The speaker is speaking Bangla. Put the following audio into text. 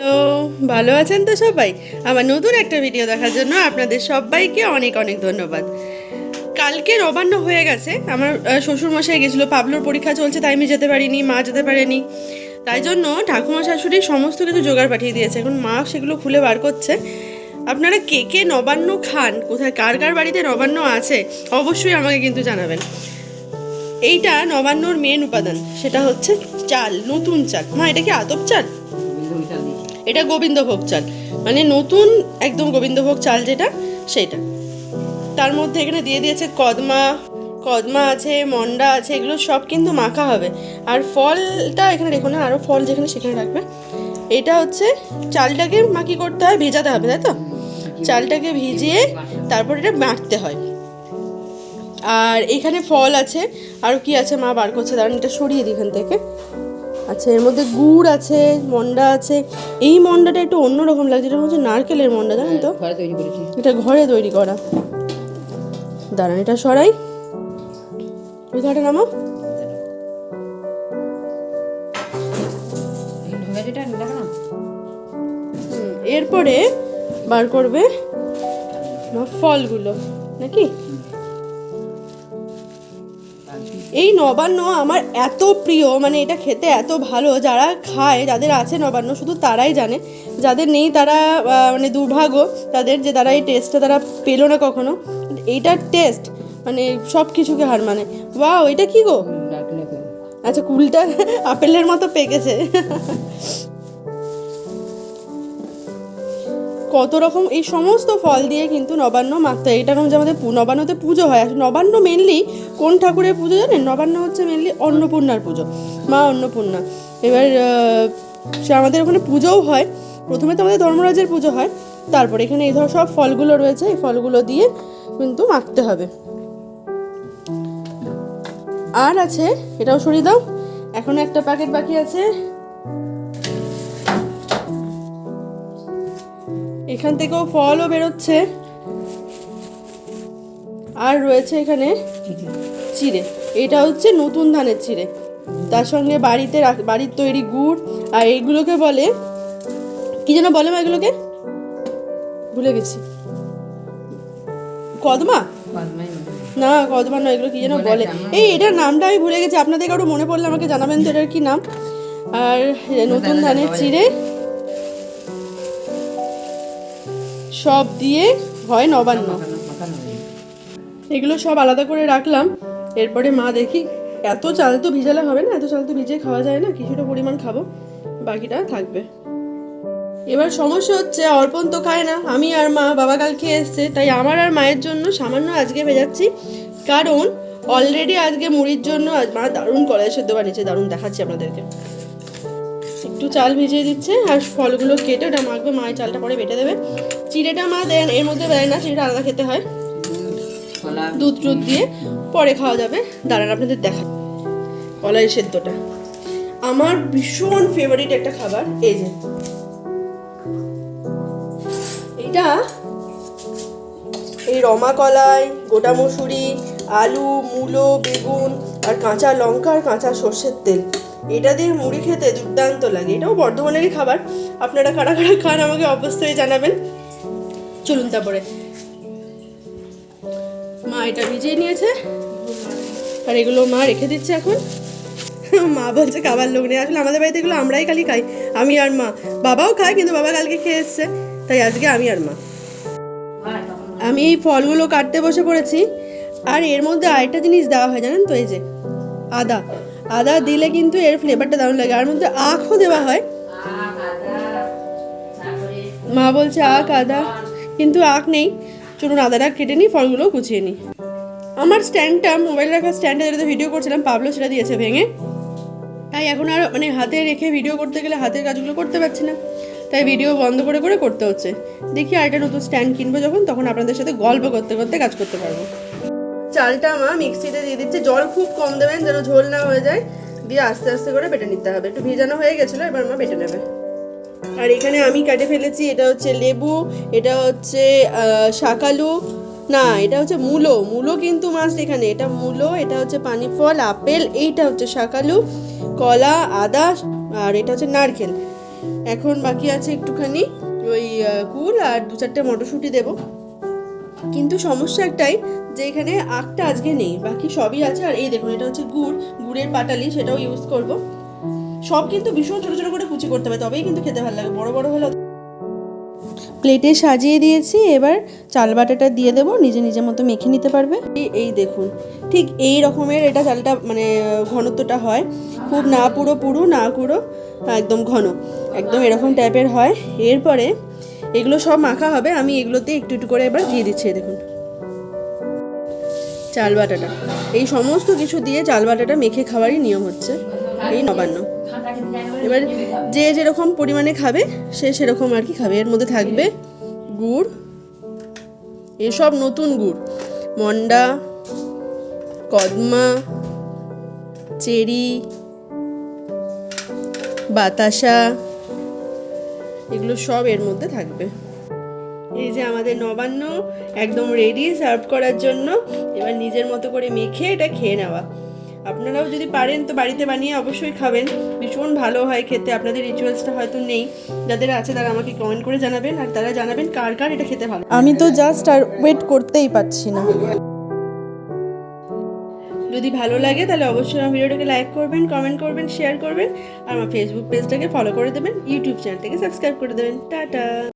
হ্যালো, ভালো আছেন তো সবাই? আমার নতুন একটা ভিডিও দেখার জন্য আপনাদের সবাইকে অনেক অনেক ধন্যবাদ। কালকে নবান্ন হয়ে গেছে। আমার শ্বশুরমশাই গেছিলো, পাবলোর পরীক্ষা চলছে, তাই আমি যেতে পারিনি, মা যেতে পারেনি। তাই জন্য ঠাকুমা শাশুড়ি সমস্ত কিছু জোগাড় পাঠিয়ে দিয়েছে, এখন মা সেগুলো খুলে বার করছে। আপনারা কে কে নবান্ন খান, কোথায় কার কার বাড়িতে নবান্ন আছে, অবশ্যই আমাকে কিন্তু জানাবেন। এইটা নবান্নর মেন উপাদান, সেটা হচ্ছে চাল, নতুন চাল। মা, এটা কি আতপ চাল? এটা গোবিন্দভোগ চাল, মানে নতুন একদম গোবিন্দভোগ চাল যেটা, সেটা। তার মধ্যে এখানে দিয়ে দিয়েছে কদমা, কদমা আছে, মন্ডা আছে, এগুলো সব কিন্তু মাখা হবে। আর ফলটা এখানে রেখো না, আরও ফল যেখানে সেখানে রাখবে। এটা হচ্ছে চালটাকে মাখি করতে হয়, ভেজাতে হবে, তাই তো? চালটাকে ভিজিয়ে তারপর এটা মাখতে হয়। আর এখানে ফল আছে, আর কি আছে মা বার করছে, দাঁড়ান এটা সরিয়ে দিই এখান থেকে। আচ্ছা, এর মধ্যে গুড় আছে, মন্ডা আছে। এই মন্ডাটা একটু অন্যরকম লাগছে, এটা হচ্ছে নারকেলের মন্ডা, জানেন তো? এটা ঘরে তৈরি করা। দাঁড়ান এটা সরাই, ওই ঘরে নামো। এরপরে বার করবে ফলগুলো নাকি। এই নবান্ন আমার এত প্রিয়, মানে এটা খেতে এত ভালো, যারা খায়, যাদের আছে নবান্ন শুধু তারাই জানে, যাদের নেই তারা মানে দুর্ভাগ্য তাদের, যে তারা এই টেস্টটা তারা পেলো না কখনো। এইটার টেস্ট মানে সব কিছুকে হার মানে। ওয়াও, এটা কি গো? আচ্ছা, কুলটা আপেলের মতো পেকেছে। কত রকম এই সমস্ত ফল দিয়ে কিন্তু নবান্ন মাখতে হয়। এটা যে আমাদের নবান্নতে পুজো হয়, আসলে নবান্ন মেনলি কোন ঠাকুরের পুজো জানেন? নবান্ন হচ্ছে মেনলি অন্নপূর্ণার পুজো, মা অন্নপূর্ণা। এবার সে আমাদের ওখানে পুজোও হয়। প্রথমে তো আমাদের ধর্মরাজের পুজো হয়, তারপর এখানে এই ধর সব ফলগুলো রয়েছে, এই ফলগুলো দিয়ে কিন্তু মাখতে হবে। আর আছে, এটাও সরিয়ে দাও, এখনো একটা প্যাকেট বাকি আছে। এখান থেকেও ফলও বেরোচ্ছে। আর রয়েছে এখানে চিড়ে, এটা হচ্ছে নতুন ধানের চিড়ে, তার সঙ্গে বাড়ির তৈরি গুড়। আর এইগুলোকে বলে কি যেন বলে মা, এগুলোকে ভুলে গেছি। কদমা না, কদমা নয়, এগুলো কি যেন বলে। এটার নামটা আমি ভুলে গেছি, আপনাদের কারো মনে পড়লে আমাকে জানাবেন তো এটার কি নাম। আর নতুন ধানের চিড়ে সব দিয়ে হয় নবান্ন। এগুলো সব আলাদা করে রাখলাম। এরপরে মা দেখি, এত চাল তো ভিজালে হবে না, এত চাল তো ভিজিয়ে খাওয়া যায় না, কিছুটা পরিমাণ খাবো, বাকিটা থাকবে। এবার সমস্যা হচ্ছে অর্পণ তো খায় না, আমি আর মা, বাবা কাল খেয়ে এসছে, তাই আমার আর মায়ের জন্য সামান্য আজকে ভেজাচ্ছি। কারণ অলরেডি আজকে মুড়ির জন্য আজ মা দারুণ কলাই সেদ্ধ বানিয়েছে, দারুণ দেখাচ্ছি আপনাদেরকে। একটু চাল ভিজিয়ে দিচ্ছে, আর ফলগুলো কেটে ওটা মাখবে, মায়ের চালটা পরে বেটে দেবে। চিড়েটা মা দেন, এর মধ্যে দেয় না, চিড়েটা আলাদা খেতে হয়, দুধ টুধ দিয়ে পরে খাওয়া যাবে। দাঁড়ান আপনাদের দেখা, কলাই সেদ্ধটা আমার ভীষণ ফেভারিট একটা খাবার। এই যে এইটা, এই রমা কলাই, গোটা মসুরি, আলু, মূলো, বেগুন আর কাঁচা লঙ্কা আর কাঁচা সর্ষের তেল, এটা দিয়ে মুড়ি খেতে দুর্দান্ত লাগে। এটাও বর্ধমানেরই খাবার, আপনারা কারা কারা খান আমাকে অবশ্যই জানাবেন। চলুন তারপরে, মা এটা ভিজিয়ে নিয়েছে, আর এগুলো মা রেখে দিচ্ছে এখন। মা বলছে খাবার লোক নেই, আসলে আমাদের বাড়িতে এগুলো আমরাই খালি খাই, আমি আর মা। বাবাও খায়, কিন্তু বাবা কালকে খেয়ে এসছে, তাই আজকে আমি আর মা। আমি এই ফলগুলো কাটতে বসে পড়েছি। আর এর মধ্যে আরেকটা জিনিস দেওয়া হয় জানেন তো, এই যে আদা, আদা দিলে কিন্তু এর ফ্লেভারটা দারুণ লাগে। আর মধ্যে আখও দেওয়া হয়, মা বলছে আখ আদা, কিন্তু আখ নেই। চলুন আদাটা কেটে নিই, ফলগুলো কুচিয়ে নিই। আমার স্ট্যান্ডটা, মোবাইল রাখার স্ট্যান্ডটা, যেটাতে ভিডিও করছিলাম, পাবলো সেটা দিয়েছে ভেঙে, তাই এখন আর মানে হাতে রেখে ভিডিও করতে গেলে হাতের কাজগুলো করতে পারছি না, তাই ভিডিও বন্ধ করে করে করতে হচ্ছে। দেখি আর একটা নতুন স্ট্যান্ড কিনবো যখন, তখন আপনাদের সাথে গল্প করতে করতে কাজ করতে পারবো। চালটা মা মিক্সিতে দিয়ে দিচ্ছে, জল খুব কম দেবেন যেন ঝোল না হয়ে যায়, দিয়ে আস্তে আস্তে করে বেটে নিতে হবে। একটু ভিজানো হয়ে গেছিলো, এবার মা বেটে নেবে। আর এখানে আমি কেটে ফেলেছি, এটা হচ্ছে লেবু, এটা হচ্ছে শাকালু, না এটা হচ্ছে মূলো, মূলো কিন্তু মাস্ট এখানে, এটা মূলো, এটা হচ্ছে পানি ফল, আপেল, এইটা হচ্ছে শাকালু, কলা, আদা, আর এটা হচ্ছে নারকেল। এখন বাকি আছে একটুখানি ওই কুল আর 2-4টে মটরশুঁটি দেবো। কিন্তু সমস্যা একটাই যে এখানে আখটা আজকে নেই, বাকি সবই আছে। আর এই দেখুন, এটা হচ্ছে গুড়ের পাটালি, সেটাও ইউজ করব। সব কিন্তু ভীষণ ছোটো ছোটো করে কুচি করতে হবে, তবেই কিন্তু খেতে ভালো লাগে, বড় বড় হলে। প্লেটে সাজিয়ে দিয়েছি, এবার চাল বাটাটা দিয়ে দেবো, নিজের মতো মেখে নিতে পারবে। এই দেখুন, ঠিক এই রকমের এটা চালটা মানে ঘনত্বটা হয়, খুব না পুরো পুরো না পুরো একদম ঘন, একদম এরকম টাইপের হয়। এরপরে এগুলো সব মাখা হবে, আমি এগুলোতে একটু একটু করে এবার দিয়ে দিচ্ছি। দেখুন চাল বাটাটা, এই সমস্ত কিছু দিয়ে চাল বাটাটা মেখে খাওয়ারই নিয়ম হচ্ছে এই নবান্ন। এবার যে যেরকম পরিমাণে খাবে সে সেরকম আর কি খাবে। এর মধ্যে থাকবে গুড়, এসব নতুন গুড়, মন্ডা, কদমা, চেরি, বাতাসা, এগুলো সব এর মধ্যে থাকবে। এই যে আমাদের নবান্ন একদম রেডি সার্ভ করার জন্য। এবার নিজের মতো করে মেখে এটা খেয়ে নেওয়া। আপনারাও যদি পারেন তো বাড়িতে বানিয়ে অবশ্যই খাবেন, ভীষণ ভালো হয় খেতে। আপনাদের রিচুয়ালসটা হয়তো নেই, যাদের আছে তারা আমাকে কমেন্ট করে জানাবেন, আর তারা জানাবেন কার কার এটা খেতে ভালো। আমি তো জাস্ট আর ওয়েট করতেই পারছি না। যদি ভালো লাগে তাহলে অবশ্যই আমার ভিডিওটাকে লাইক করবেন, কমেন্ট করবেন, শেয়ার করবেন, আর আমার ফেসবুক পেজটাকে ফলো করে দেবেন, ইউটিউব চ্যানেলটাকে সাবস্ক্রাইব করে দেবেন। টাটা।